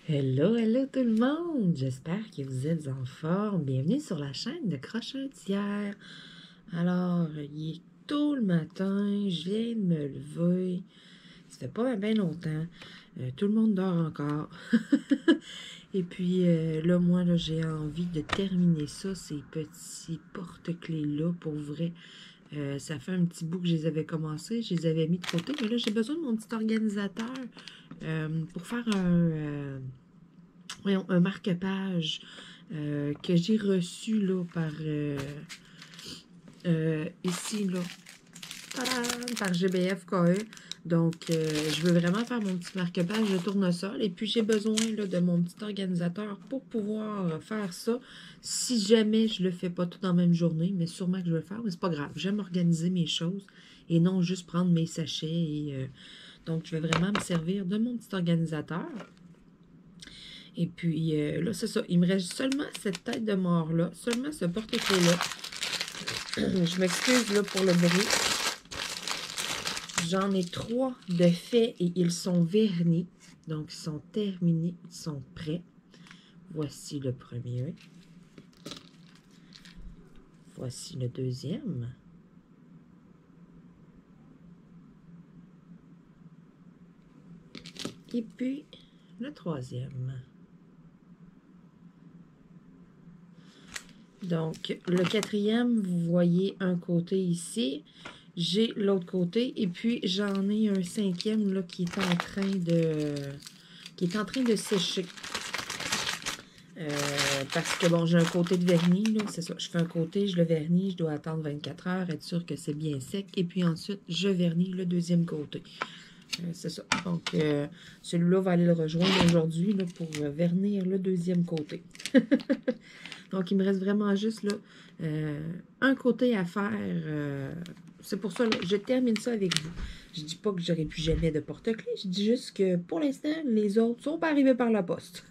Hello, hello tout le monde! J'espère que vous êtes en forme. Bienvenue sur la chaîne de Crochetière. Alors, il est tôt le matin, je viens de me lever. Ça fait pas bien longtemps. Tout le monde dort encore. Et puis, là, moi, là, j'ai envie de terminer ça, ces petits porte-clés-là, pour vrai. Ça fait un petit bout que je les avais commencés, je les avais mis de côté. Mais là, j'ai besoin de mon petit organisateur pour faire un marque-page que j'ai reçu là, ici, là, par GBF KE. Donc, je veux vraiment faire mon petit marque-page de tournesol. Et puis, j'ai besoin là, de mon petit organisateur pour pouvoir faire ça. Si jamais je le fais pas tout dans la même journée, mais sûrement que je vais le faire, mais c'est pas grave. J'aime organiser mes choses et non juste prendre mes sachets. Donc, je vais vraiment me servir de mon petit organisateur. Et puis, là, c'est ça. Il me reste seulement cette tête de mort-là. Seulement ce porte-clés-là. Je m'excuse là pour le bruit. J'en ai 3 de fait et ils sont vernis. Donc, ils sont terminés. Ils sont prêts. Voici le premier. Voici le deuxième. Et puis, le troisième. Donc, le quatrième, vous voyez un côté ici. J'ai l'autre côté. Et puis, j'en ai un cinquième là, qui est en train de sécher. Parce que, bon, j'ai un côté de vernis, là, c'est ça. Je fais un côté, je le vernis, je dois attendre 24 heures, être sûr que c'est bien sec. Et puis ensuite, je vernis le deuxième côté. C'est ça. Donc, celui-là va aller le rejoindre aujourd'hui pour vernir le deuxième côté. Donc, il me reste vraiment juste là un côté à faire. C'est pour ça, là, je termine ça avec vous. Je dis pas que j'aurai plus jamais de porte-clés. Je dis juste que pour l'instant, les autres sont pas arrivés par la poste.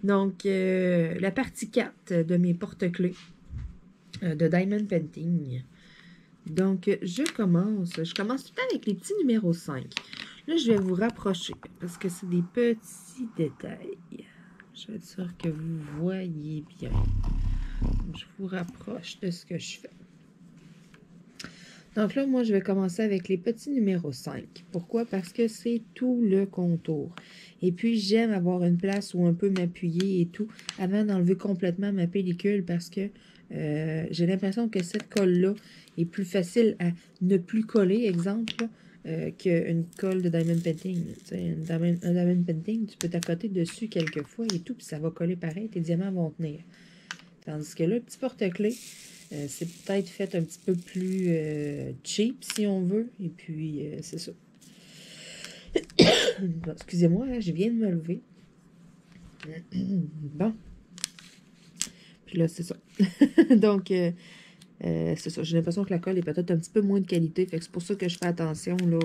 Donc, la partie 4 de mes porte-clés de Diamond Painting. Donc, je commence tout le temps avec les petits numéros 5. Là, je vais vous rapprocher parce que c'est des petits détails. Je vais être sûre que vous voyez bien. Je vous rapproche de ce que je fais. Donc là, moi, je vais commencer avec les petits numéros 5. Pourquoi? Parce que c'est tout le contour. Et puis, j'aime avoir une place où on peut m'appuyer et tout avant d'enlever complètement ma pellicule parce que j'ai l'impression que cette colle-là est plus facile à ne plus coller, exemple, qu'une colle de Diamond Painting. Un Diamond Painting, tu peux t'accoter dessus quelques fois et tout, puis ça va coller pareil, tes diamants vont tenir. Tandis que là, le petit porte-clés, c'est peut-être fait un petit peu plus cheap, si on veut. Et puis, c'est ça. Excusez-moi, hein, je viens de me lever. Bon. Puis là, c'est ça. Donc, c'est ça. J'ai l'impression que la colle est peut-être un petit peu moins de qualité. Fait que c'est pour ça que je fais attention, là,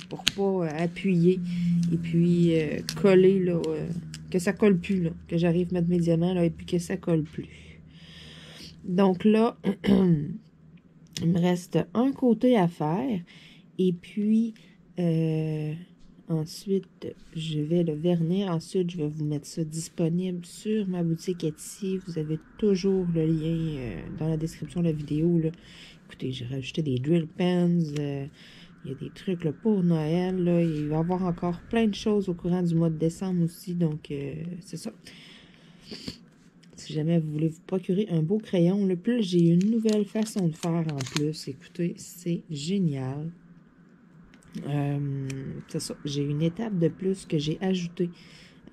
pour pas appuyer et puis coller, là, que ça colle plus, là. Que j'arrive à mettre mes diamants, là, et puis que ça colle plus. Donc là, il me reste un côté à faire. Et puis, ensuite, je vais le vernir. Ensuite, je vais vous mettre ça disponible sur ma boutique Etsy. Vous avez toujours le lien dans la description de la vidéo, là. Écoutez, j'ai rajouté des drill pens. Il y a des trucs là, pour Noël. Là. Il va y avoir encore plein de choses au courant du mois de décembre aussi. Donc, c'est ça. Si jamais vous voulez vous procurer un beau crayon, là, puis j'ai une nouvelle façon de faire en plus. Écoutez, c'est génial. C'est ça. J'ai une étape de plus que j'ai ajoutée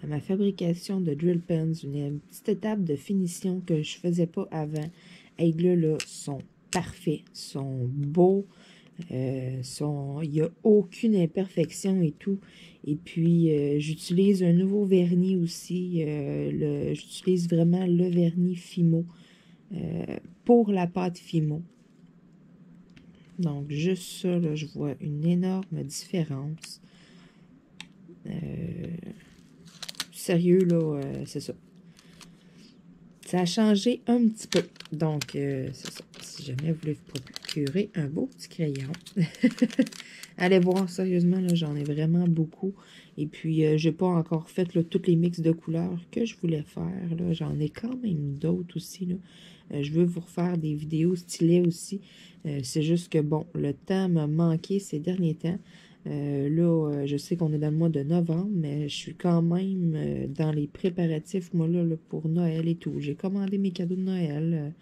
à ma fabrication de drill pens. Une petite étape de finition que je faisais pas avant. Et là, sont parfaits, sont beaux. Il n'y a aucune imperfection et tout. Et puis, j'utilise un nouveau vernis aussi. J'utilise vraiment le vernis Fimo pour la pâte Fimo. Donc, juste ça, là, je vois une énorme différence. Sérieux, là, c'est ça. Ça a changé un petit peu. Donc, c'est ça. Si jamais vous voulez vous procurer un beau petit crayon. Allez voir, sérieusement, là, j'en ai vraiment beaucoup. Et puis, j'ai pas encore fait là, tous les mix de couleurs que je voulais faire. Là. J'en ai quand même d'autres aussi. Là. Je veux vous refaire des vidéos stylées aussi. C'est juste que, bon, le temps m'a manqué ces derniers temps. Là, je sais qu'on est dans le mois de novembre, mais je suis quand même dans les préparatifs, moi, là, pour Noël et tout. J'ai commandé mes cadeaux de Noël,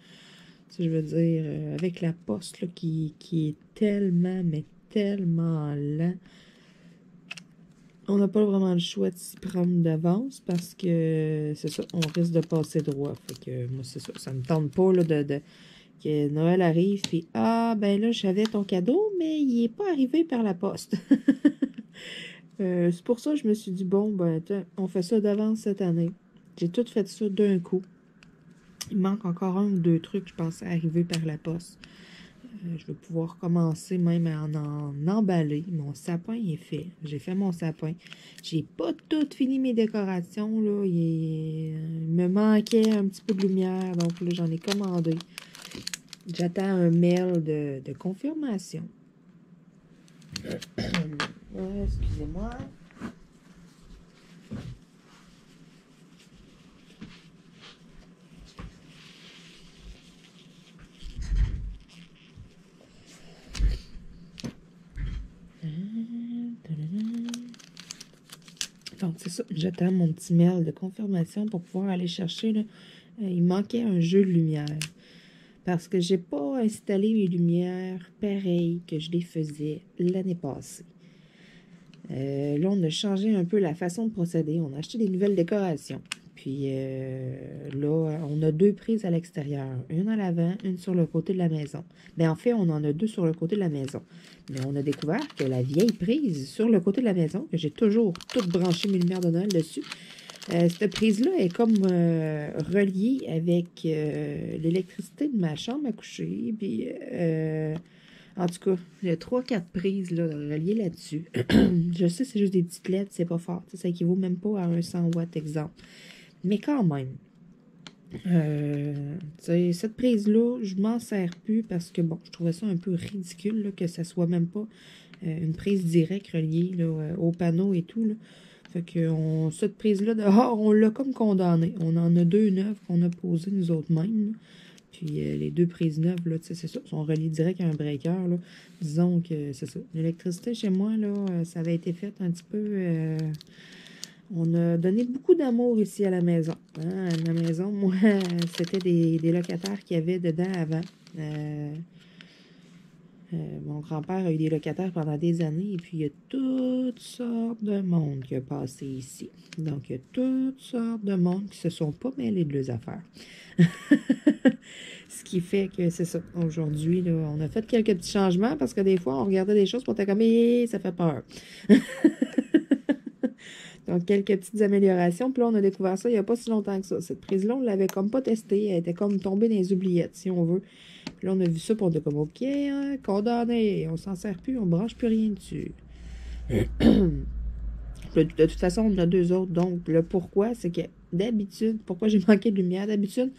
ça, je veux dire, avec la poste, là, qui est tellement, mais tellement lent. On n'a pas vraiment le choix de s'y prendre d'avance parce que, c'est ça, on risque de passer droit. Fait que, moi, c'est ça, ça me tente pas, là, que Noël arrive, puis ah, ben là, j'avais ton cadeau, mais il n'est pas arrivé par la poste. C'est pour ça que je me suis dit, bon, ben, on fait ça d'avance cette année. J'ai tout fait ça d'un coup. Il manque encore un ou deux trucs, je pensais, arriver par la poste. Je vais pouvoir commencer même à en emballer. Mon sapin est fait. J'ai fait mon sapin. J'ai pas tout fini mes décorations, là. Il me manquait un petit peu de lumière, donc là, j'en ai commandé. J'attends un mail de confirmation. Excusez-moi. Donc, c'est ça. J'attends mon petit mail de confirmation pour pouvoir aller chercher. Là. Il manquait un jeu de lumière. Parce que j'ai pas installé mes lumières pareilles que je les faisais l'année passée. Là, on a changé un peu la façon de procéder. On a acheté des nouvelles décorations. Puis là, on a deux prises à l'extérieur. Une à l'avant, une sur le côté de la maison. Bien, en fait, on en a deux sur le côté de la maison. Mais on a découvert que la vieille prise sur le côté de la maison, que j'ai toujours toutes branché mes lumières de Noël dessus, cette prise-là est comme reliée avec l'électricité de ma chambre à coucher. Puis, en tout cas, il y a 3-4 prises là, reliées là-dessus. Je sais, c'est juste des petites lettres, c'est pas fort. Ça équivaut même pas à un 100 watts, exemple. Mais quand même, cette prise-là, je m'en sers plus parce que, bon, je trouvais ça un peu ridicule là, que ça soit même pas une prise directe reliée là, au panneau et tout. Là. Fait que cette prise-là, dehors, on l'a comme condamnée. On en a deux neuves qu'on a posées nous autres mêmes. Là. Puis les deux prises neuves, là, c'est ça, sont reliées direct à un breaker. Là. Disons que c'est ça. L'électricité chez moi, là, ça avait été fait un petit peu. On a donné beaucoup d'amour ici à la maison. Hein? À la maison, moi, c'était des locataires qu'il y avait dedans avant. Mon grand-père a eu des locataires pendant des années et puis il y a toutes sortes de monde qui a passé ici. Donc, il y a toutes sortes de monde qui se sont pas mêlés de leurs affaires. Ce qui fait que c'est ça. Aujourd'hui, là, on a fait quelques petits changements parce que des fois, on regardait des choses pour être comme, ça fait peur. Donc, quelques petites améliorations. Puis là, on a découvert ça il n'y a pas si longtemps que ça. Cette prise-là, on ne l'avait comme pas testée. Elle était comme tombée dans les oubliettes, si on veut. Puis là, on a vu ça, pour on était comme, OK, hein, condamné. On s'en sert plus, on ne branche plus rien dessus. De toute façon, on en a deux autres. Donc, le pourquoi, c'est que d'habitude, pourquoi j'ai manqué de lumière? D'habitude,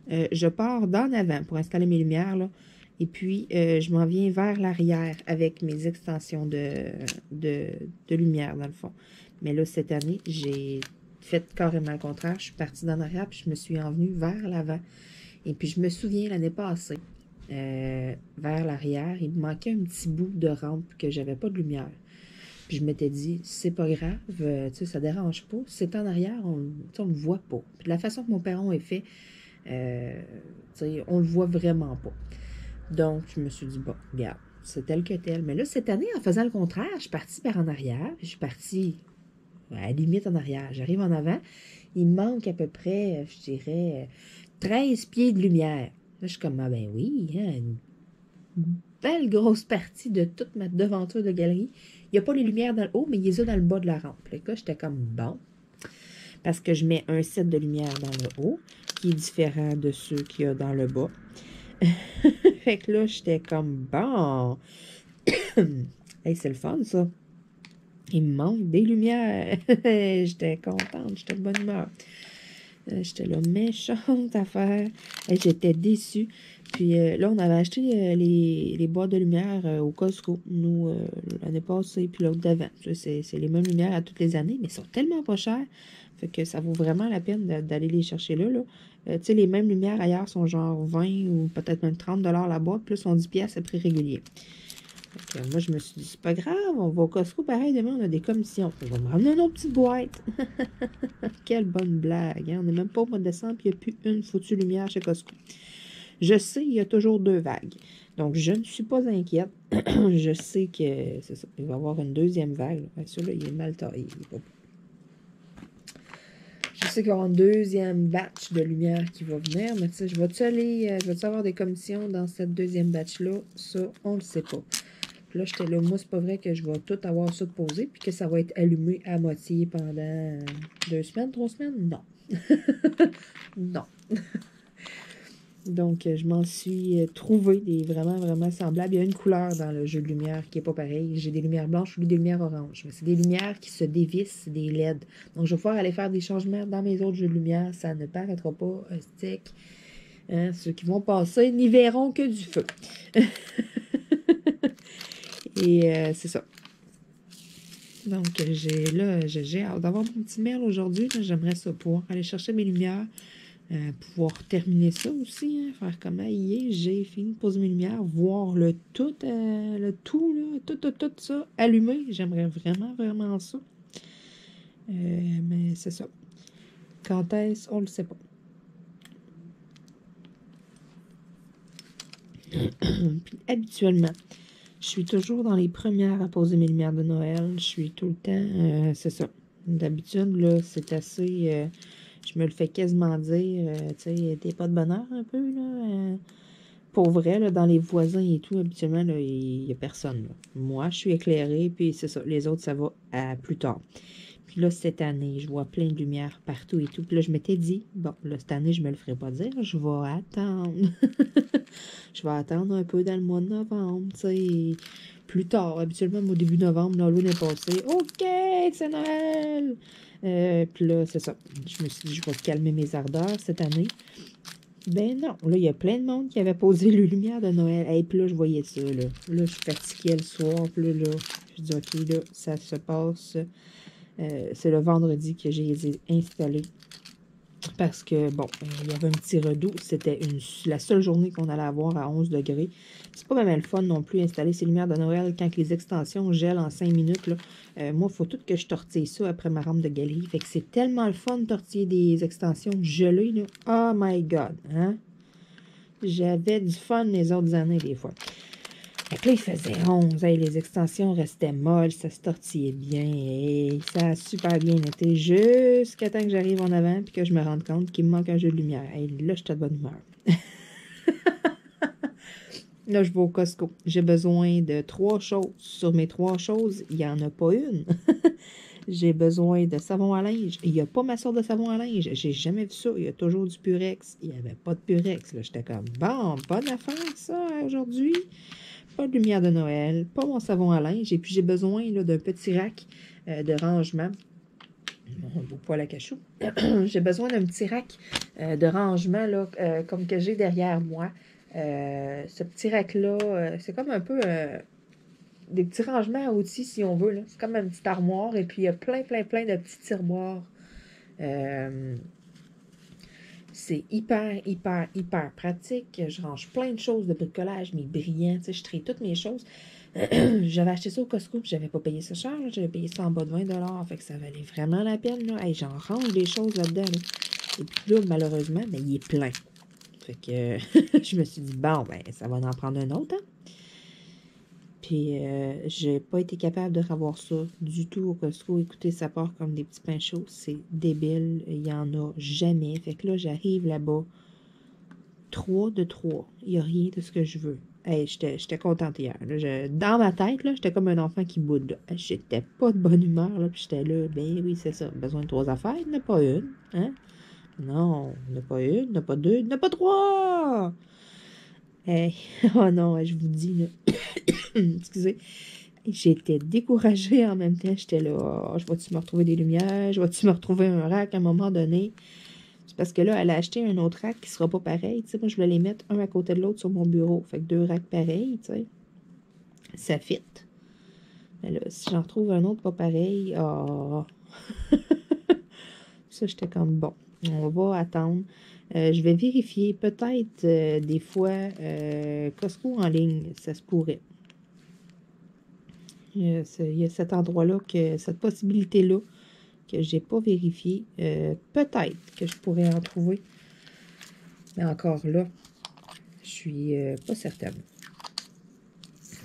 je pars d'en avant pour installer mes lumières, là. Et puis, je m'en viens vers l'arrière avec mes extensions de lumière, dans le fond. Mais là, cette année, j'ai fait carrément le contraire. Je suis partie d'en arrière, puis je me suis envenue vers l'avant. Et puis, je me souviens, l'année passée, vers l'arrière, il me manquait un petit bout de rampe que j'avais pas de lumière. Puis, je m'étais dit, c'est pas grave, tu sais, ça dérange pas. Si c'est en arrière, on ne voit pas. Puis, de la façon que mon perron est fait, on le voit vraiment pas. Donc, je me suis dit, bon, regarde, c'est tel que tel. Mais là, cette année, en faisant le contraire, je suis partie par en arrière. Je suis partie à la limite en arrière. J'arrive en avant. Il me manque à peu près, je dirais, 13 pieds de lumière. Là, je suis comme, ah ben oui, hein, une belle grosse partie de toute ma devanture de galerie. Il n'y a pas les lumières dans le haut, mais il y a dans le bas de la rampe. Là, j'étais comme, bon. Parce que je mets un set de lumière dans le haut, qui est différent de ceux qu'il y a dans le bas. Fait que là, j'étais comme, bon. Hey, c'est le fun, ça. Il me manque des lumières. J'étais contente, j'étais de bonne humeur. J'étais là, méchante affaire. J'étais déçue Puis là, on avait acheté les boîtes de lumière au Costco, nous, l'année passée, puis l'autre d'avant. C'est les mêmes lumières à toutes les années, mais elles sont tellement pas chères, fait que ça vaut vraiment la peine d'aller les chercher là. Tu sais, les mêmes lumières ailleurs sont genre 20 ou peut-être même 30 $ la boîte, plus on 10 pièces à prix régulier. Donc, moi, je me suis dit, c'est pas grave, on va au Costco, pareil, demain, on a des commissions. On va me ramener nos petites boîtes. Quelle bonne blague, hein? On n'est même pas au mois de décembre, puis il n'y a plus une foutue lumière chez Costco. Je sais, il y a toujours 2 vagues. Donc, je ne suis pas inquiète. Je sais que, c'est ça, il va y avoir une deuxième vague. Celui-là, il est mal taillé. Je sais qu'il va y avoir une deuxième batch de lumière qui va venir, mais tu sais, je vais-tu avoir des commissions dans cette deuxième batch-là? Ça, on ne le sait pas. Puis là, j'étais là, moi, c'est pas vrai que je vais tout avoir ça de posé, puis que ça va être allumé à moitié pendant 2 semaines, 3 semaines? Non. Non. Donc, je m'en suis trouvé des vraiment, vraiment semblables. Il y a une couleur dans le jeu de lumière qui n'est pas pareil. J'ai des lumières blanches ou des lumières oranges. Mais c'est des lumières qui se dévissent, c'est des LED. Donc, je vais pouvoir aller faire des changements dans mes autres jeux de lumière. Ça ne paraîtra pas stick. Hein? Ceux qui vont passer n'y verront que du feu. Et c'est ça. Donc, j'ai hâte d'avoir mon petit mail aujourd'hui. J'aimerais ça pouvoir aller chercher mes lumières. Pouvoir terminer ça aussi, hein, faire comme hier, j'ai fini de poser mes lumières, voir le tout, là, tout ça allumé. J'aimerais vraiment, vraiment ça. Mais c'est ça. Quand est-ce, on le sait pas. Puis habituellement, je suis toujours dans les premières à poser mes lumières de Noël. Je suis tout le temps, c'est ça. D'habitude, là, c'est assez... je me le fais quasiment dire, tu sais, t'es pas de bonheur un peu, là. Pour vrai, là, dans les voisins et tout, habituellement, il n'y a personne. Là. Moi, je suis éclairée, puis c'est ça. Les autres, ça va à plus tard. Puis là, cette année, je vois plein de lumière partout et tout. Puis là, je m'étais dit, bon, là, cette année, je me le ferai pas dire, je vais attendre. Je vais attendre un peu dans le mois de novembre, tu sais. Plus tard, habituellement, au début novembre, là, l'année passée, OK, c'est Noël! Puis là, c'est ça. Je me suis dit, je vais calmer mes ardeurs cette année. Ben non, là, il y a plein de monde qui avait posé les lumières de Noël. Et puis là, je voyais ça, là. Là, je fatiguais le soir, puis là, je dis, OK, là, ça se passe. C'est le vendredi que j'ai installé. Parce que, bon, il y avait un petit redout. C'était la seule journée qu'on allait avoir à 11 degrés. C'est pas même le fun non plus, installer ces lumières de Noël quand les extensions gèlent en 5 minutes. Là. Moi, il faut tout que je tortille ça après ma rampe de galerie. Fait que c'est tellement le fun de tortiller des extensions gelées. Là. Oh my God! Hein? J'avais du fun les autres années, des fois. Fait que là, il faisait 11. Hey, les extensions restaient molles, ça se tortillait bien. Et ça a super bien été jusqu'à temps que j'arrive en avant et que je me rende compte qu'il me manque un jeu de lumière. Hey, là, j'étais de bonne humeur. Là, je vais au Costco. J'ai besoin de 3 choses. Sur mes 3 choses, il n'y en a pas une. J'ai besoin de savon à linge. Il n'y a pas ma sorte de savon à linge. J'ai jamais vu ça. Il y a toujours du Purex. Il n'y avait pas de Purex. Là, j'étais comme, bon, bonne affaire, ça, aujourd'hui. Pas de lumière de Noël. Pas mon savon à linge. Et puis, j'ai besoin d'un petit rack de rangement. Mon beau poil à cachou. J'ai besoin d'un petit rack de rangement, là, comme que j'ai derrière moi. Ce petit rack-là, c'est comme un peu des petits rangements à outils, si on veut. C'est comme une petite armoire, et puis il y a plein de petits tiroirs. C'est hyper pratique. Je range plein de choses de bricolage, mes brillants, tu sais, je trie toutes mes choses. J'avais acheté ça au Costco, puis j'avais pas payé ça cher. J'avais payé ça en bas de 20 $, fait que ça valait vraiment la peine. Là. Hey, j'en range des choses là-dedans. Là. Et puis là, malheureusement, ben, il est plein. Fait que je me suis dit, bon, ben, ça va en prendre un autre. Hein? Puis, j'ai pas été capable de revoir ça du tout au Costco. Écoutez, ça part comme des petits pains chauds. C'est débile. Il y en a jamais. Fait que là, j'arrive là-bas. 3 de 3. Il n'y a rien de ce que je veux. Hey, j'étais contente hier. Là, dans ma tête, là, j'étais comme un enfant qui boude. J'étais pas de bonne humeur. Là, puis j'étais là, ben oui, c'est ça. Besoin de 3 affaires. Il n'y en a pas une. Hein? Non, il n'y en a pas une, il n'y en a pas deux, il n'y en a pas 3! Hey, oh non, je vous dis, là. Excusez. J'étais découragée en même temps. J'étais là, oh, je vais-tu me retrouver des lumières? Je vais-tu me retrouver un rack à un moment donné? C'est parce que là, elle a acheté un autre rack qui sera pas pareil. Tu sais, moi, je voulais les mettre un à côté de l'autre sur mon bureau. Fait que 2 racks pareils, tu sais. Ça fit. Mais là, si j'en retrouve un autre pas pareil, oh. Ça, j'étais comme, bon, on va attendre. Je vais vérifier, peut-être, des fois, Costco en ligne, ça se pourrait. Il y a cet endroit-là, cette possibilité-là, que j'ai pas vérifié. Peut-être que je pourrais en trouver. Mais encore là, je suis pas certaine.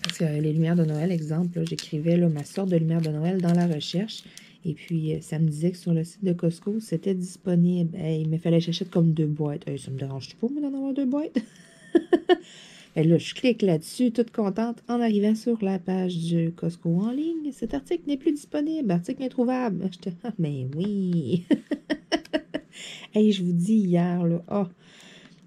Parce que les lumières de Noël, exemple, j'écrivais ma sorte de lumière de Noël dans la recherche. Et puis, ça me disait que sur le site de Costco, c'était disponible. Hey, il me fallait que j'achète comme 2 boîtes. Hey, ça me dérange pas, moi, d'en avoir 2 boîtes? Et là, je clique là-dessus, toute contente, en arrivant sur la page du Costco en ligne. Cet article n'est plus disponible. Article introuvable. J'étais, ah, mais oui! Hey, je vous dis hier, là,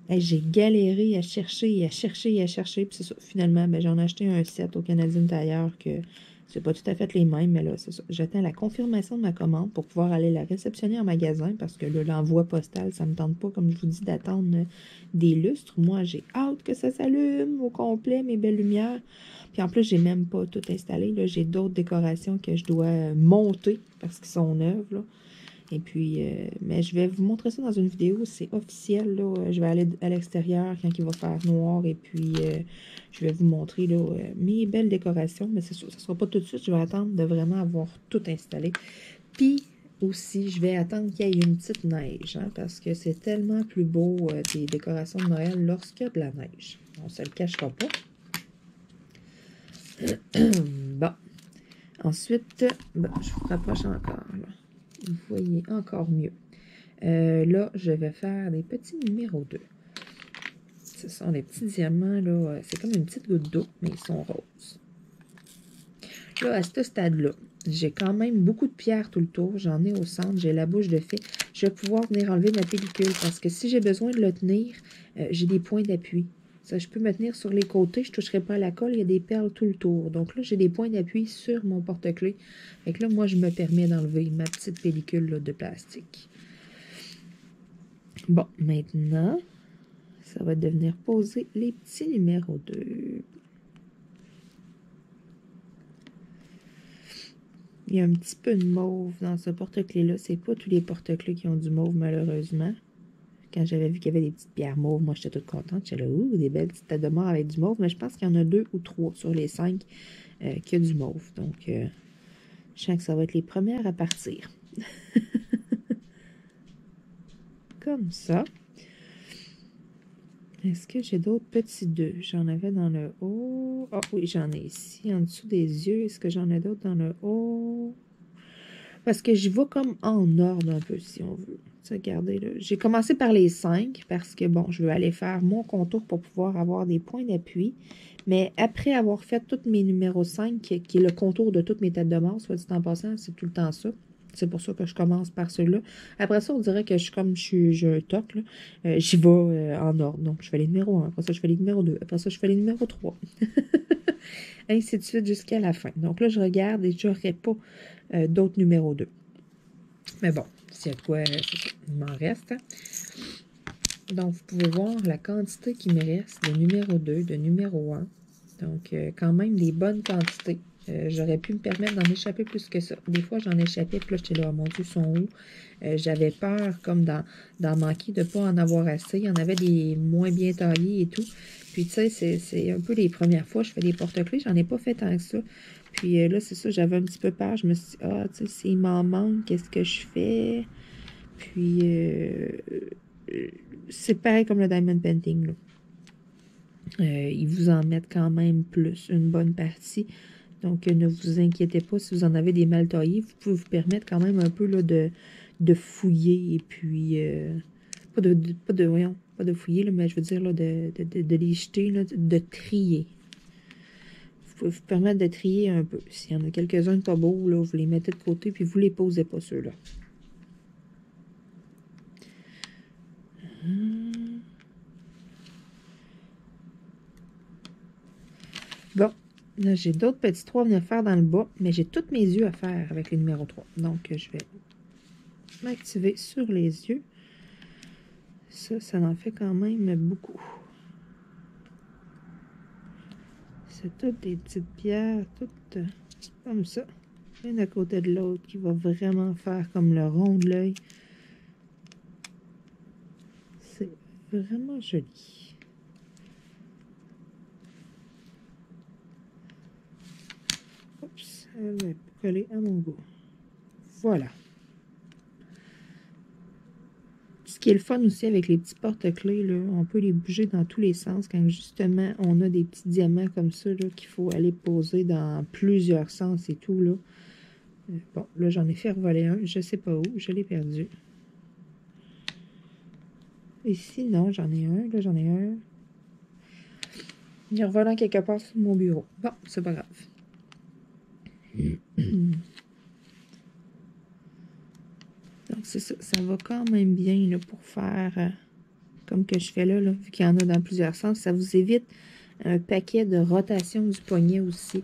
hey, j'ai galéré à chercher, et à chercher, et à chercher. Puis c'est ça, finalement, ben, j'en ai acheté un set au Canadien Tire que c'est pas tout à fait les mêmes, mais là, c'est ça. J'attends la confirmation de ma commande pour pouvoir aller la réceptionner en magasin parce que là, l'envoi postal, ça me tente pas, comme je vous dis, d'attendre des lustres. Moi, j'ai hâte que ça s'allume au complet, mes belles lumières. Puis en plus, j'ai même pas tout installé. Là, j'ai d'autres décorations que je dois monter parce qu'ils sont neuves, là. Et puis, mais je vais vous montrer ça dans une vidéo, c'est officiel, là. Je vais aller à l'extérieur quand il va faire noir et puis je vais vous montrer là, mes belles décorations. Mais c'est sûr, ça ne sera pas tout de suite, je vais attendre de vraiment avoir tout installé. Puis aussi, je vais attendre qu'il y ait une petite neige, hein, parce que c'est tellement plus beau des décorations de Noël lorsqu'il y a de la neige. On ne se le cachera pas. Bon. Ensuite, bon, je vous rapproche encore, là. Vous voyez encore mieux. Là, je vais faire des petits numéros 2. Ce sont des petits diamants, là. C'est comme une petite goutte d'eau, mais ils sont roses. Là, à ce stade-là, j'ai quand même beaucoup de pierres tout le tour. J'en ai au centre, j'ai la bouche de fée. Je vais pouvoir venir enlever ma pellicule parce que si j'ai besoin de le tenir, j'ai des points d'appui. Ça, je peux me tenir sur les côtés, je ne toucherai pas à la colle, il y a des perles tout le tour. Donc là, j'ai des points d'appui sur mon porte-clés. Fait que là, moi, je me permets d'enlever ma petite pellicule là, de plastique. Bon, maintenant, ça va devenir poser les petits numéros 2. Il y a un petit peu de mauve dans ce porte-clés-là. C'est pas tous les porte-clés qui ont du mauve, malheureusement. Quand j'avais vu qu'il y avait des petites pierres mauves, moi, j'étais toute contente. J'étais là, ouh, des belles petites têtes de mort avec du mauve. Mais je pense qu'il y en a 2 ou 3 sur les 5 qui a du mauve. Donc, je sens que ça va être les premières à partir. Comme ça. Est-ce que j'ai d'autres petits 2? J'en avais dans le haut. Ah oui, j'en ai ici, en dessous des yeux. Est-ce que j'en ai d'autres dans le haut? Parce que j'y vais comme en ordre un peu, si on veut. Regardez, là. J'ai commencé par les 5 parce que, bon, je veux aller faire mon contour pour pouvoir avoir des points d'appui. Mais après avoir fait tous mes numéros 5, qui est le contour de toutes mes têtes de mort, soit dit en passant, c'est tout le temps ça. C'est pour ça que je commence par ceux-là. Après ça, on dirait que j'ai un toc, là. J'y vais en ordre. Donc, je fais les numéros 1. Après ça, je fais les numéros 2. Après ça, je fais les numéros 3. Ainsi de suite jusqu'à la fin. Donc là, je regarde et je n'aurai pas d'autres numéros 2. Mais bon, s'il y a de quoi, il m'en reste. Donc, vous pouvez voir la quantité qui me reste de numéro 2, de numéro 1. Donc, quand même des bonnes quantités. J'aurais pu me permettre d'en échapper plus que ça. Des fois, j'en échappais, puis là, j'étais là, oh mon Dieu, ils sont où? J'avais peur, comme d'en manquer, de ne pas en avoir assez. Il y en avait des moins bien taillés et tout. Puis, tu sais, c'est un peu les premières fois que je fais des porte-clés. J'en ai pas fait tant que ça. Puis là, c'est ça, j'avais un petit peu peur. Je me suis dit, ah, tu sais, s'il m'en manque, qu'est-ce que je fais? Puis, c'est pareil comme le diamond painting, là. Ils vous en mettent quand même plus, une bonne partie. Donc, ne vous inquiétez pas si vous en avez des mal taillés. Vous pouvez vous permettre quand même un peu là, de fouiller et puis... pas de fouiller, là, mais je veux dire là, de les jeter, là, de trier. Vous pouvez vous permettre de trier un peu. S'il y en a quelques-uns de pas beaux, là, vous les mettez de côté puis vous les posez pas, ceux-là. Bon, là, j'ai d'autres petits 3 à venir faire dans le bas, mais j'ai tous mes yeux à faire avec le numéro 3. Donc, je vais m'activer sur les yeux. Ça en fait quand même beaucoup. C'est toutes des petites pierres, toutes comme ça. L'une à côté de l'autre qui va vraiment faire comme le rond de l'œil. C'est vraiment joli. Oups, elle va coller à mon goût. Voilà. Ce qui est le fun aussi avec les petits porte-clés, là, on peut les bouger dans tous les sens quand justement on a des petits diamants comme ça qu'il faut aller poser dans plusieurs sens et tout. Là. Bon, là j'en ai fait revoler un, je sais pas où, je l'ai perdu. Ici, non, j'en ai un, là j'en ai un. Il est revolant quelque part sur mon bureau. Bon, c'est pas grave. Donc c'est ça, ça va quand même bien là, pour faire... comme que je fais là, vu qu'il y en a dans plusieurs sens, ça vous évite un paquet de rotation du poignet aussi,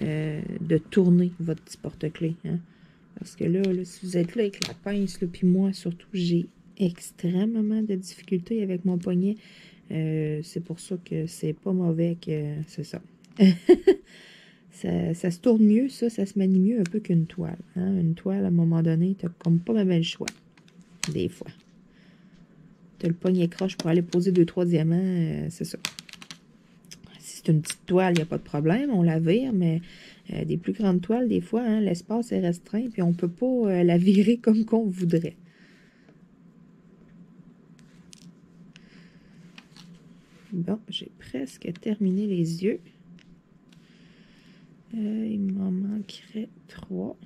de tourner votre petit porte-clés. Hein? Parce que là, si vous êtes là avec la pince, puis moi surtout, j'ai extrêmement de difficultés avec mon poignet. C'est pour ça que c'est pas mauvais que c'est ça. ça se tourne mieux, ça se manie mieux un peu qu'une toile. Hein? Une toile, à un moment donné, t'as comme pas même le choix. Des fois. T'as le poignet croche pour aller poser 2-3 diamants, c'est ça. Si c'est une petite toile, il n'y a pas de problème, on la vire, mais des plus grandes toiles, des fois, hein, l'espace est restreint, puis on ne peut pas la virer comme qu'on voudrait. Bon, j'ai presque terminé les yeux. Il m'en manquerait 3.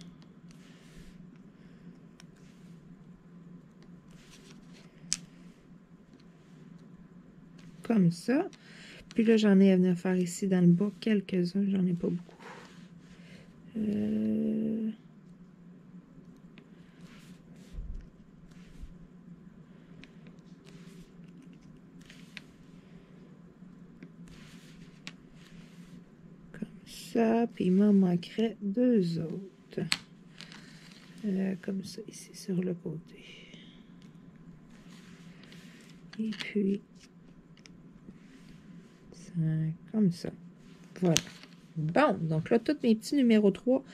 Comme ça. Puis là, j'en ai à venir faire ici dans le bas quelques-uns. J'en ai pas beaucoup. Comme ça. Puis il m'en manquerait 2 autres. Comme ça, ici, sur le côté. Et puis... comme ça. Voilà. Bon, donc là, tous mes petits numéros 3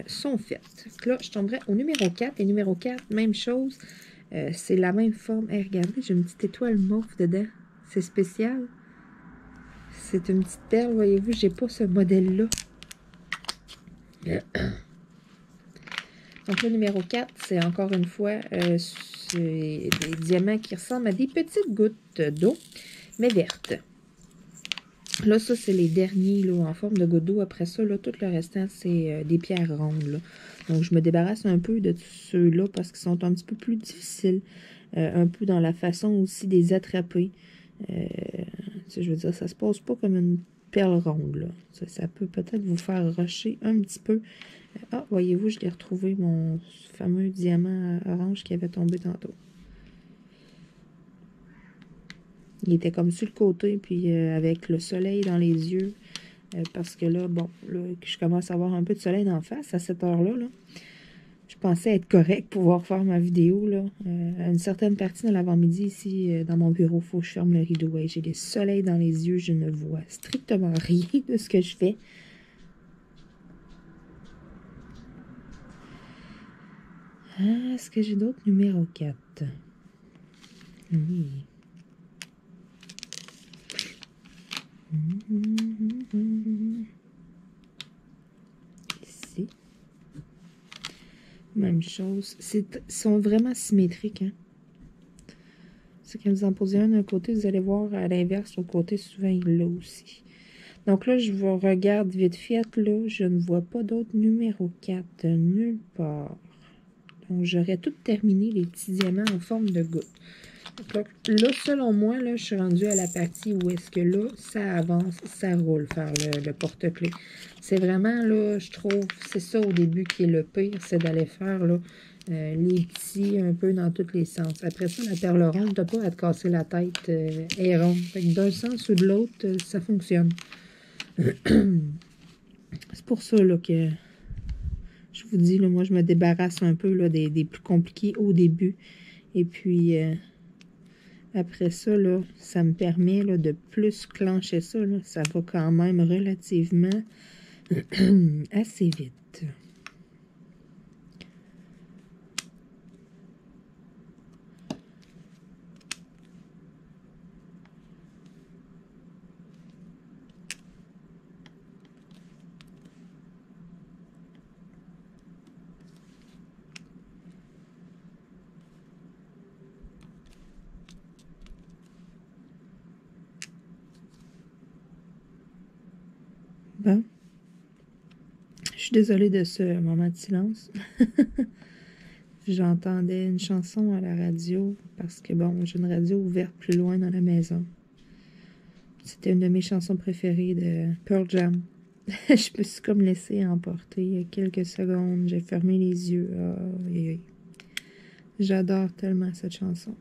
sont faits. Là, je tomberai au numéro 4. Et numéro 4, même chose. C'est la même forme. Hey, regardez, j'ai une petite étoile mauve dedans. C'est spécial. C'est une petite perle, voyez-vous. J'ai pas ce modèle-là. Donc, le numéro 4, c'est encore une fois des diamants qui ressemblent à des petites gouttes d'eau, mais vertes. Là, ça, c'est les derniers là, en forme de goutte d'eau. Après ça, là, tout le restant, c'est des pierres rondes. Là. Donc, je me débarrasse un peu de ceux-là parce qu'ils sont un petit peu plus difficiles. Un peu dans la façon aussi des attraper. Je veux dire, ça se pose pas comme une perle ronde. Là. Ça peut peut-être vous faire rusher un petit peu. Ah, voyez-vous, je l'ai retrouvé, mon fameux diamant orange qui avait tombé tantôt. Il était comme sur le côté, puis avec le soleil dans les yeux. Parce que là, bon, là, je commence à avoir un peu de soleil d'en face à cette heure-là. Là. Je pensais être correct pour pouvoir faire ma vidéo. Là. À une certaine partie de l'avant-midi, ici, dans mon bureau, il faut que je ferme le rideau. Ouais, j'ai des soleils dans les yeux, je ne vois strictement rien de ce que je fais. Ah, est-ce que j'ai d'autres numéros 4? Oui. Ici. Même chose. Ils sont vraiment symétriques. Hein? C'est quand vous en posez un d'un côté, vous allez voir à l'inverse, au côté, souvent il l'a aussi. Donc là, je vous regarde vite fait. Là, je ne vois pas d'autres numéro 4 nulle part. Donc, j'aurais tout terminé les petits diamants en forme de goutte. Donc, là, selon moi, là, je suis rendue à la partie où est-ce que là, ça avance, ça roule, faire le porte-clés. C'est vraiment, là, je trouve, c'est ça au début qui est le pire, c'est d'aller faire, là, les petits un peu dans tous les sens. Après ça, la perle ronde, t'as pas à te casser la tête, est ronde. Fait que d'un sens ou de l'autre, ça fonctionne. C'est pour ça, là, que je vous dis, là, moi, je me débarrasse un peu, là, des plus compliqués au début. Et puis... Après ça, là, ça me permet là, de plus clencher ça. Là. Ça va quand même relativement assez vite. Bon. Je suis désolée de ce moment de silence. J'entendais une chanson à la radio parce que, bon, j'ai une radio ouverte plus loin dans la maison. C'était une de mes chansons préférées de Pearl Jam. Je me suis comme laissée emporter il y a quelques secondes. J'ai fermé les yeux. Oh, et j'adore tellement cette chanson.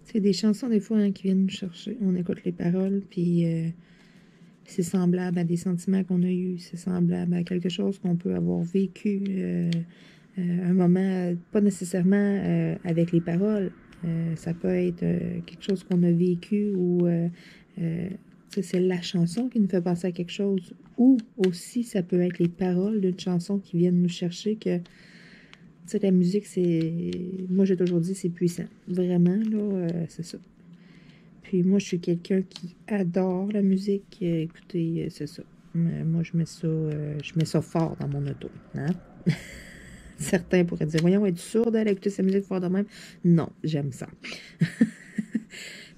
C'est des chansons, des fois, hein, qui viennent nous chercher. On écoute les paroles, puis c'est semblable à des sentiments qu'on a eus. C'est semblable à quelque chose qu'on peut avoir vécu. Un moment, pas nécessairement avec les paroles. Ça peut être quelque chose qu'on a vécu ou c'est la chanson qui nous fait penser à quelque chose. Ou aussi, ça peut être les paroles d'une chanson qui viennent nous chercher que la musique, c'est... Moi, j'ai toujours dit, c'est puissant. Vraiment, là, c'est ça. Puis moi, je suis quelqu'un qui adore la musique. Écoutez, c'est ça. Moi, je mets ça fort dans mon auto. Hein? Certains pourraient dire, voyons, es-tu sourde à écouter sa musique fort de même? Non, j'aime ça. Puis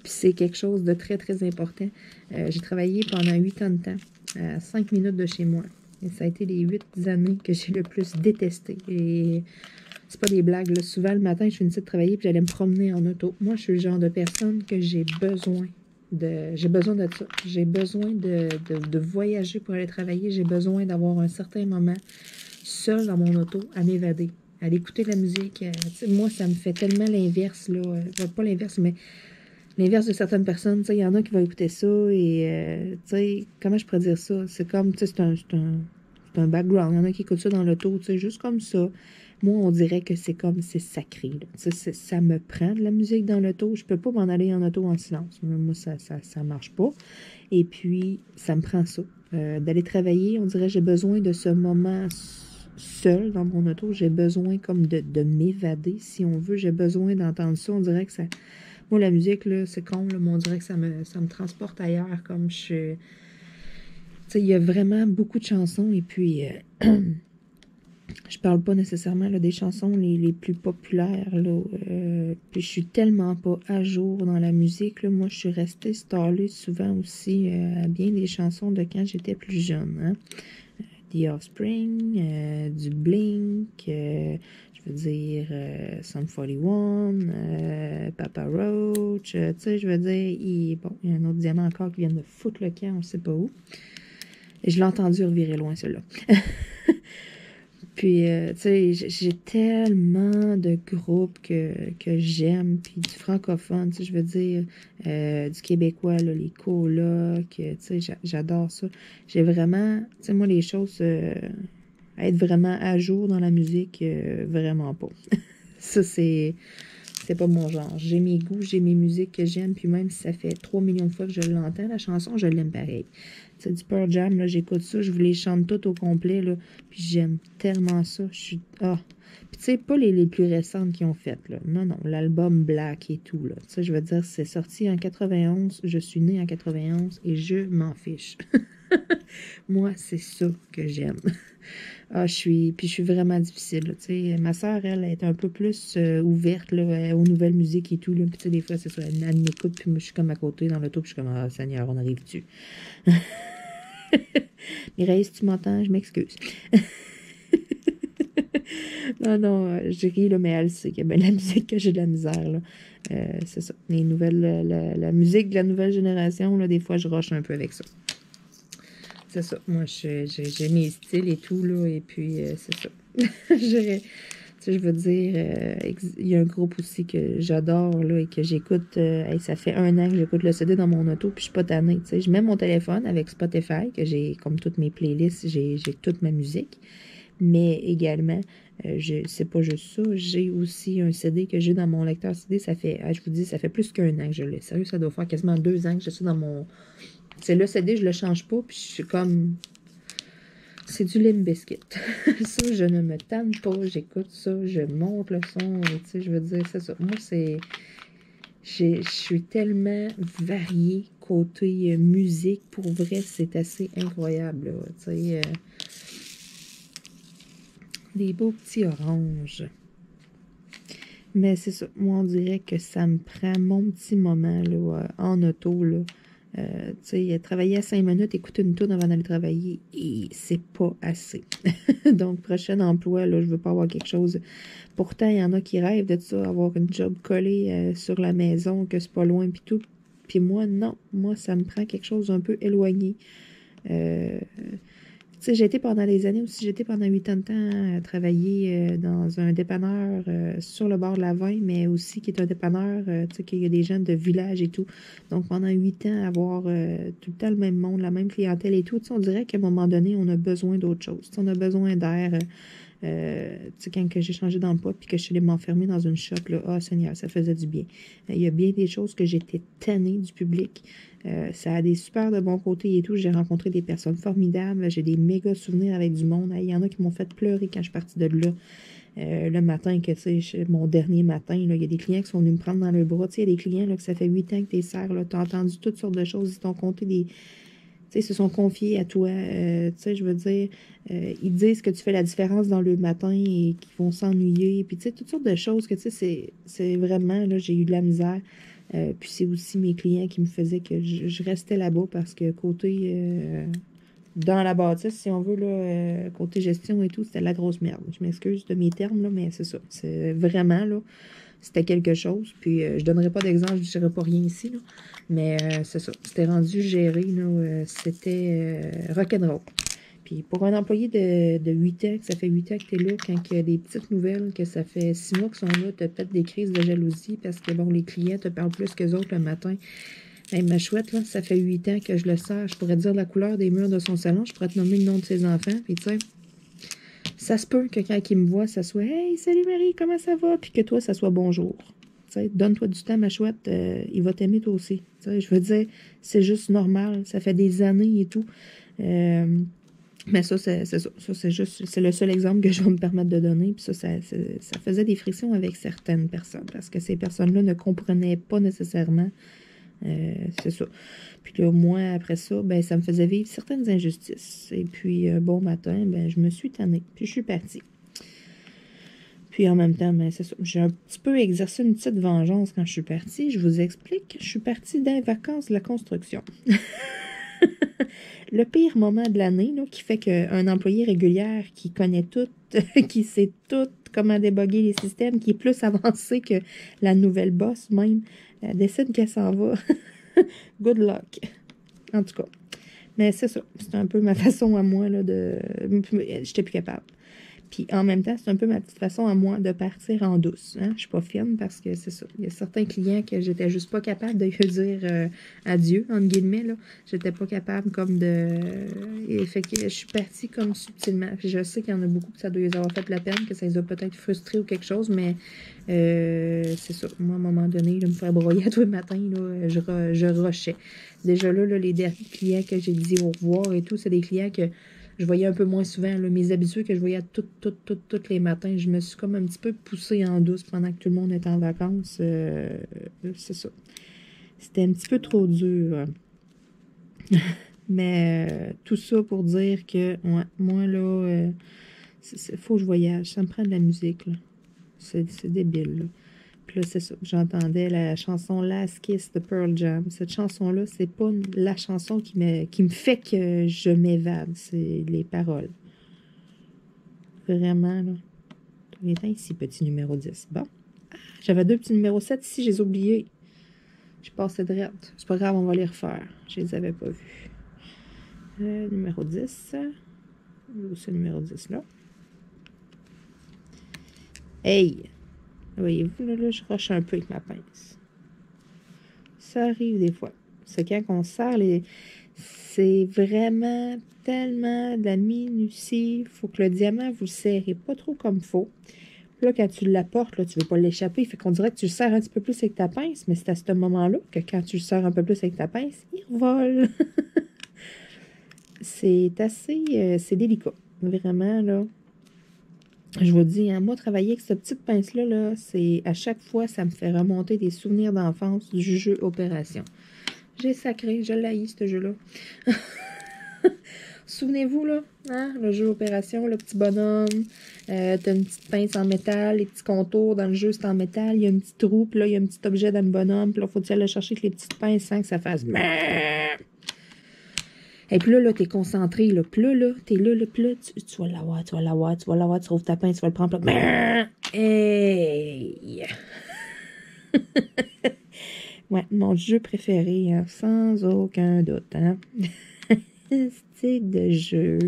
c'est quelque chose de très, très important. J'ai travaillé pendant 8 ans de temps, à 5 minutes de chez moi. Et ça a été les 8 années que j'ai le plus détesté. Et c'est pas des blagues, là. Souvent, le matin, je finissais de travailler puis j'allais me promener en auto. Moi, je suis le genre de personne que j'ai besoin de ça. J'ai besoin de voyager pour aller travailler. J'ai besoin d'avoir un certain moment seul dans mon auto à m'évader, à l'écouter de la musique. Moi, ça me fait tellement l'inverse, là. Pas l'inverse, mais l'inverse de certaines personnes. Il y en a qui vont écouter ça et, comment je pourrais dire ça? C'est comme, c'est un background. Il y en a qui écoutent ça dans l'auto, juste comme ça. Moi, on dirait que c'est comme, c'est sacré. Ça me prend de la musique dans l'auto. Je peux pas m'en aller en auto en silence. Moi, ça marche pas. Et puis, ça me prend ça. D'aller travailler, on dirait que j'ai besoin de ce moment seul dans mon auto. J'ai besoin comme de m'évader, si on veut. J'ai besoin d'entendre ça. On dirait que ça... Moi, la musique, là, c'est con, là, mais on dirait que ça me transporte ailleurs. Comme je... Tu sais, il y a vraiment beaucoup de chansons et puis... je parle pas nécessairement là, des chansons les plus populaires. Là, puis je suis tellement pas à jour dans la musique. Là. Moi, je suis restée stallée souvent aussi à bien des chansons de quand j'étais plus jeune. Hein? The Offspring, du Blink, je veux dire Sum 41, Papa Roach. Tu sais, je veux dire, il y a un autre diamant encore qui vient de foutre le camp, on sait pas où. Et je l'ai entendu revirer loin, celui-là. Puis, tu sais, j'ai tellement de groupes que j'aime, puis du francophone, tu sais, je veux dire, du québécois, là, les colocs, tu sais, j'adore ça. J'ai vraiment, tu sais, moi, les choses, être vraiment à jour dans la musique, vraiment pas. Ça, c'est pas mon genre. J'ai mes goûts, j'ai mes musiques que j'aime, puis même si ça fait 3 millions de fois que je l'entends, la chanson, je l'aime pareil. C'est du Pearl Jam, là, j'écoute ça, je vous les chante toutes au complet, là, puis j'aime tellement ça, je suis... Ah! Puis tu sais, pas les plus récentes qu'ils ont faites, là. Non, l'album Black et tout, là. Tu sais, je veux dire, c'est sorti en 91, je suis née en 91, et je m'en fiche. Moi, c'est ça que j'aime. Puis je suis vraiment difficile, là, tu sais. Ma soeur, elle est un peu plus ouverte, là, aux nouvelles musiques et tout, là. Puis tu sais, des fois, c'est ça, elle m'écoute, puis moi, je suis comme à côté dans l'auto, puis je suis comme, ah, Seigneur, on arrive dessus. Mireille, si tu m'entends, je m'excuse. non, je ris, là, mais elle sait qu'il y a bien la musique que j'ai de la misère, là. C'est ça. Les nouvelles, la musique de la nouvelle génération, là, des fois, je rush un peu avec ça. C'est ça. Moi, j'ai mes styles et tout, là, et puis, c'est ça. Tu sais, je veux dire, il y a un groupe aussi que j'adore, là, et que j'écoute, ça fait 1 an que j'écoute le CD dans mon auto, puis je suis pas tannée, tu sais. Je mets mon téléphone avec Spotify, que j'ai, comme toutes mes playlists, j'ai toute ma musique. Mais également, c'est pas juste ça, j'ai aussi un CD que j'ai dans mon lecteur CD, ça fait, je vous dis, ça fait plus qu'un an que je l'ai. Sérieux, ça doit faire quasiment 2 ans que j'ai ça dans mon... C'est le CD, je le change pas, puis je suis comme... C'est du Limp Bizkit. Ça, je ne me tanne pas, j'écoute ça, je monte le son, tu sais, je veux dire, c'est ça. Moi, c'est... Je suis tellement variée côté musique, pour vrai, c'est assez incroyable, tu sais... des beaux petits oranges. Mais c'est ça. Moi, on dirait que ça me prend mon petit moment là, en auto. Là. Tu sais, travailler à 5 minutes, écouter une tourne avant d'aller travailler, et c'est pas assez. Donc, prochain emploi, là, je veux pas avoir quelque chose. Pourtant, il y en a qui rêvent de ça, avoir une job collée sur la maison, que c'est pas loin, puis tout. Puis moi, non. Moi, ça me prend quelque chose un peu éloigné. Tu sais, j'ai été pendant des années aussi, j'ai été pendant 8 ans de temps à travailler dans un dépanneur sur le bord de la Vin, mais aussi qui est un dépanneur, tu sais, qu'il y a des gens de village et tout. Donc, pendant 8 ans, avoir tout le temps le même monde, la même clientèle et tout, tu sais, on dirait qu'à un moment donné, on a besoin d'autre chose. Tu sais, on a besoin d'air. Tu sais, quand que j'ai changé d'emploi puis que je suis allée m'enfermer dans une shop, là, oh Seigneur, ça faisait du bien. Il y a bien des choses que j'étais tannée du public. Ça a des super de bons côtés et tout. J'ai rencontré des personnes formidables. J'ai des méga souvenirs avec du monde. Il y en a qui m'ont fait pleurer quand je suis partie de là. Le matin, que tu sais, mon dernier matin, là, il y a des clients qui sont venus me prendre dans le bras. Tu sais, il y a des clients là, que ça fait 8 ans que t'es serres, tu as entendu toutes sortes de choses. Ils t'ont compté des. Tu sais, ils se sont confiés à toi. Tu sais, je veux dire, ils disent que tu fais la différence dans le matin et qu'ils vont s'ennuyer. Puis, tu sais, toutes sortes de choses que, tu sais, c'est vraiment, là, j'ai eu de la misère. Puis, c'est aussi mes clients qui me faisaient que je restais là-bas parce que côté, dans la bâtisse, si on veut, là, côté gestion et tout, c'était de la grosse merde. Je m'excuse de mes termes, là, mais c'est ça. C'est vraiment, là, c'était quelque chose. Puis, je donnerai pas d'exemple, je dirai pas rien ici, là. Mais c'est ça. C'était rendu géré, là. C'était rock'n'roll. Puis, pour un employé de 8 ans, que ça fait 8 ans que tu es là, quand il y a des petites nouvelles, que ça fait 6 mois qu'ils sont là, tu as peut-être des crises de jalousie parce que, bon, les clients te parlent plus qu'eux autres le matin. Hey, ma chouette, là, ça fait 8 ans que je le sers. Je pourrais te dire la couleur des murs de son salon. Je pourrais te nommer le nom de ses enfants. Puis, tu sais, ça se peut que quand il me voit, ça soit Hey, salut Marie, comment ça va? Puis que toi, ça soit bonjour. Tu sais, donne-toi du temps, ma chouette. Il va t'aimer toi aussi. Tu sais, je veux dire, c'est juste normal. Ça fait des années et tout. Mais ça, c'est ça. Ça, c'est juste, c'est le seul exemple que je vais me permettre de donner. Puis ça faisait des frictions avec certaines personnes. Parce que ces personnes-là ne comprenaient pas nécessairement. C'est ça. Puis là, moi, après ça, ben, ça me faisait vivre certaines injustices. Et puis, bon matin, ben, je me suis tannée. Puis, je suis partie. Puis, en même temps, ben, c'est ça. J'ai un petit peu exercé une petite vengeance quand je suis partie. Je vous explique. Je suis partie dans les vacances de la construction. Le pire moment de l'année, là, qui fait qu'un employé régulier qui connaît tout, qui sait tout, comment déboguer les systèmes, qui est plus avancé que la nouvelle boss même, décide qu'elle s'en va. Good luck. En tout cas. Mais c'est ça. C'est un peu ma façon à moi là, de... J'étais plus capable. Puis en même temps, c'est un peu ma petite façon à moi de partir en douce. Hein? Je suis pas fine parce que c'est ça. Il y a certains clients que j'étais juste pas capable de lui dire adieu, entre guillemets. Là. J'étais pas capable comme de... Et fait que je suis partie comme subtilement. Puis je sais qu'il y en a beaucoup que ça doit les avoir fait la peine, que ça les a peut-être frustrés ou quelque chose, mais c'est ça. Moi, à un moment donné, me faire broyer à tous les matins, là, je rushais. Déjà là, les derniers clients que j'ai dit au revoir et tout, c'est des clients que je voyais un peu moins souvent. Là, mes habitués que je voyais tous les matins, je me suis comme un petit peu poussée en douce pendant que tout le monde était en vacances. C'est ça. C'était un petit peu trop dur. Mais tout ça pour dire que ouais, moi, là, faut que je voyage. Ça me prend de la musique. Là. C'est débile. Là. Puis là, c'est ça. J'entendais la chanson Last Kiss de Pearl Jam. Cette chanson-là, c'est pas la chanson qui me fait que je m'évade. C'est les paroles. Vraiment, là. Tous les temps, ici, petit numéro 10. Bon. J'avais 2 petits numéros 7 ici, je les ai oubliés. Je passais direct. C'est pas grave, on va les refaire. Je les avais pas vus. Numéro 10. Où c'est le numéro 10, là? Hey! Voyez-vous, là, je rush un peu avec ma pince. Ça arrive des fois. C'est quand on serre les... C'est vraiment tellement de la minutie. Il faut que le diamant, vous le serrez pas trop comme il faut. Là, quand tu l'apportes, là, tu ne veux pas l'échapper. Fait qu'on dirait que tu le serres un petit peu plus avec ta pince, mais c'est à ce moment-là que quand tu le serres un peu plus avec ta pince, il revole. C'est assez... c'est délicat. Vraiment, là. Je vous dis, hein, moi, travailler avec cette petite pince-là, là, c'est à chaque fois, ça me fait remonter des souvenirs d'enfance du jeu Opération. J'ai sacré, je l'haïs, ce jeu-là. Souvenez-vous, là, hein, le jeu Opération, le petit bonhomme, t'as une petite pince en métal, les petits contours dans le jeu, c'est en métal, il y a un petit trou, puis là, il y a un petit objet dans le bonhomme, puis là, faut-il aller chercher avec les petites pinces sans que ça fasse... Et puis là, t'es concentré, là, puis là, t'es là, puis là, tu vas l'avoir, tu trouves ta pince, tu vas le prendre, puis là... Hey! Ouais, mon jeu préféré, hein, sans aucun doute, hein. Stick de jeu.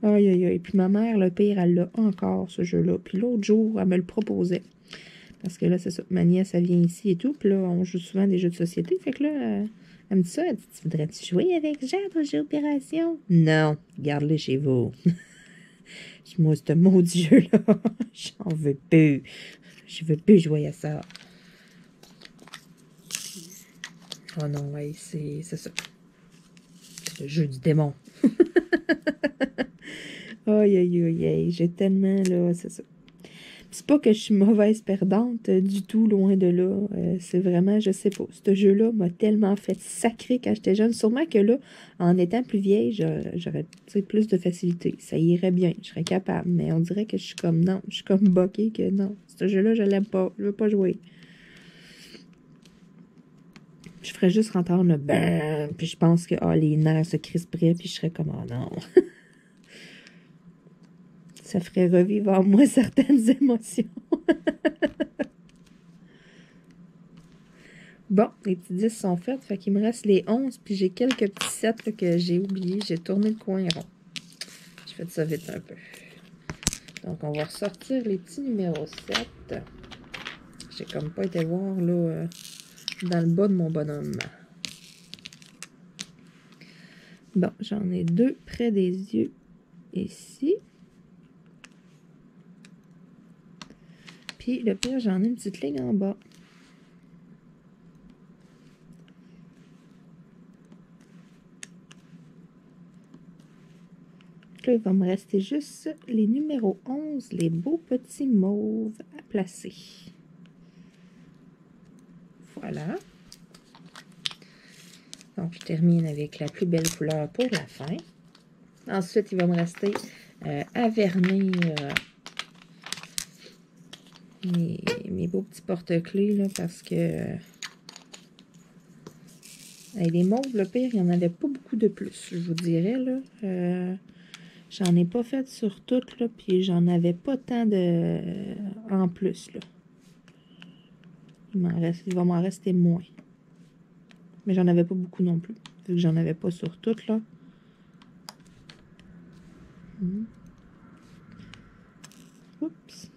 Aïe, aïe, aïe. Puis ma mère, le pire, elle l'a encore, ce jeu-là. Puis l'autre jour, elle me le proposait. Parce que là, c'est ça. Ma nièce, elle vient ici et tout. Puis là, on joue souvent des jeux de société. Fait que là, elle me dit ça. Elle dit, tu voudrais-tu jouer avec Jade au jeu Opération? Non, garde-les chez vous. Moi, ce maudit jeu-là, j'en veux plus. Je veux plus jouer à ça. Oh non, ouais, c'est ça. C'est le jeu du démon. Aïe, aïe, aïe, aïe. J'ai tellement, là, c'est ça. C'est pas que je suis mauvaise perdante du tout, loin de là. C'est vraiment, je sais pas. Ce jeu-là m'a tellement fait sacrer quand j'étais jeune. Sûrement que là, en étant plus vieille, j'aurais plus de facilité. Ça irait bien. Je serais capable. Mais on dirait que je suis comme, non, je suis comme boquée que non. Ce jeu-là, je l'aime pas. Je veux pas jouer. Je ferais juste rentrer le bam, puis je pense que les nerfs se crisperaient, puis je serais comme, oh non. Ça ferait revivre en moi certaines émotions. Bon, les petits 10 sont faits, fait qu'il me reste les 11, puis j'ai quelques petits 7 là, que j'ai oubliés. J'ai tourné le coin rond. Je fais ça vite un peu. Donc, on va ressortir les petits numéros 7. J'ai comme pas été voir, là, dans le bas de mon bonhomme. Bon, j'en ai 2 près des yeux, ici. Puis, le pire, j'en ai une petite ligne en bas. Là, il va me rester juste les numéros 11, les beaux petits mauves à placer. Voilà. Donc, je termine avec la plus belle couleur pour la fin. Ensuite, il va me rester à vernir mes beaux petits porte-clés, là, parce que les mauves, le pire, il n'y en avait pas beaucoup de plus, je vous dirais, là. J'en ai pas fait sur toutes, là, puis j'en avais pas tant de en plus, là. Il va m'en rester moins. Mais j'en avais pas beaucoup non plus, vu que j'en avais pas sur toutes, là. Oups.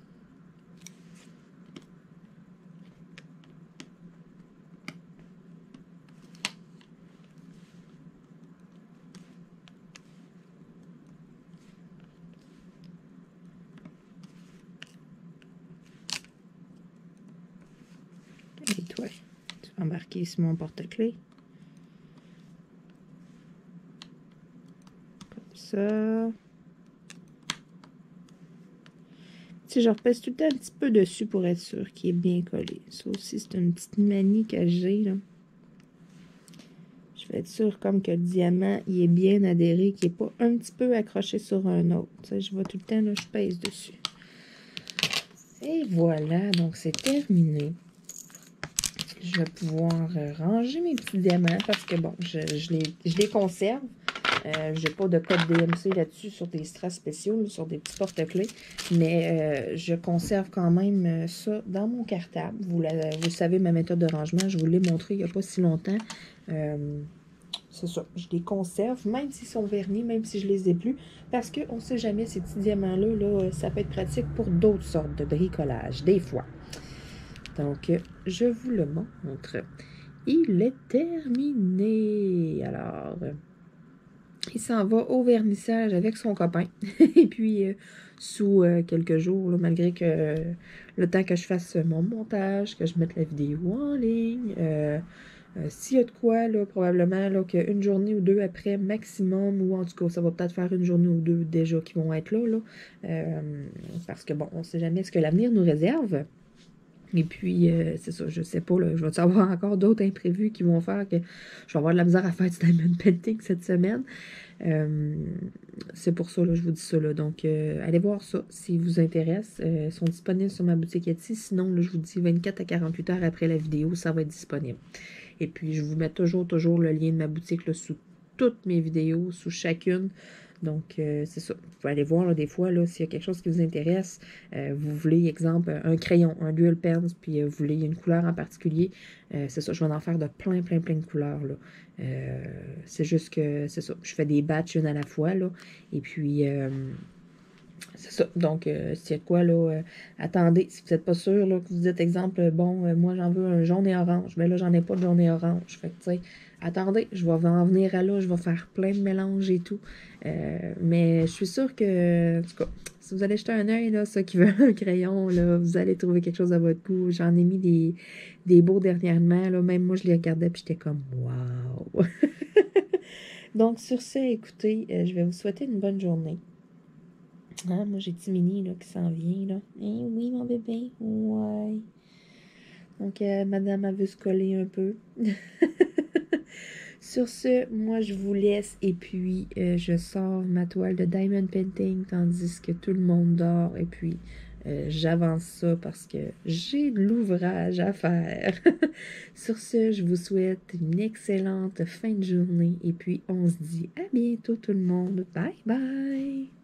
Et toi, tu vas embarquer sur mon porte-clés. Comme ça. Tu sais, je repèse tout le temps un petit peu dessus pour être sûr qu'il est bien collé. Ça aussi, c'est une petite manie que j'ai, là. Je vais être sûre comme que le diamant, il est bien adhéré, qu'il n'est pas un petit peu accroché sur un autre. Tu sais, je vois tout le temps, là, je pèse dessus. Et voilà, donc c'est terminé. Je vais pouvoir ranger mes petits diamants parce que, bon, je les conserve. Je n'ai pas de code DMC là-dessus sur des strass spéciaux, sur des petits porte-clés. Mais je conserve quand même ça dans mon cartable. Vous savez, ma méthode de rangement, je vous l'ai montré il n'y a pas si longtemps. C'est ça, je les conserve, même s'ils sont vernis, même si je les ai plus. Parce qu'on ne sait jamais, ces petits diamants-là, là, ça peut être pratique pour d'autres sortes de bricolage, des fois. Donc, je vous le montre. il est terminé. Alors, il s'en va au vernissage avec son copain. Et puis, sous quelques jours, là, malgré que le temps que je fasse mon montage, que je mette la vidéo en ligne, s'il y a de quoi, là, probablement là, qu'une journée ou deux après, maximum, ou en tout cas, ça va peut-être faire une journée ou deux déjà qui vont être là. Parce que, bon, on ne sait jamais ce que l'avenir nous réserve. Et puis, c'est ça, je sais pas, là, je vais avoir encore d'autres imprévus qui vont faire que je vais avoir de la misère à faire du diamond painting cette semaine. C'est pour ça, là, je vous dis ça. Là. Donc, allez voir ça si vous intéresse. Ils sont disponibles sur ma boutique Etsy. Sinon, là, je vous dis 24 à 48 heures après la vidéo, ça va être disponible. Et puis, je vous mets toujours le lien de ma boutique là, sous toutes mes vidéos, sous chacune. Donc, c'est ça. Vous pouvez aller voir, là, des fois, là, s'il y a quelque chose qui vous intéresse, vous voulez, exemple, un crayon, un dual pens, puis vous voulez une couleur en particulier, c'est ça, je vais en faire de plein de couleurs, là. C'est juste que, c'est ça, je fais des batchs une à la fois, là, et puis, c'est ça. Donc, s'il y a de quoi, là, attendez, si vous n'êtes pas sûr, là, que vous dites, exemple, bon, moi, j'en veux un jaune et orange, mais là, j'en ai pas de jaune et orange. Fait que, tu sais, attendez, je vais en venir à là, je vais faire plein de mélanges et tout. Mais je suis sûre que, en tout cas, si vous allez jeter un œil, là, ceux qui veulent un crayon, là, vous allez trouver quelque chose à votre goût. J'en ai mis des beaux dernièrement, là, même moi, je les regardais, puis j'étais comme, waouh! Donc, sur ce, écoutez, je vais vous souhaiter une bonne journée. Ah, moi, j'ai Timini là, qui s'en vient. Là. Eh oui, mon bébé. Ouais. Donc, madame a vu se coller un peu. Sur ce, moi, je vous laisse. Et puis, je sors ma toile de Diamond Painting tandis que tout le monde dort. Et puis, j'avance ça parce que j'ai de l'ouvrage à faire. Sur ce, je vous souhaite une excellente fin de journée. Et puis, on se dit à bientôt tout le monde. Bye bye!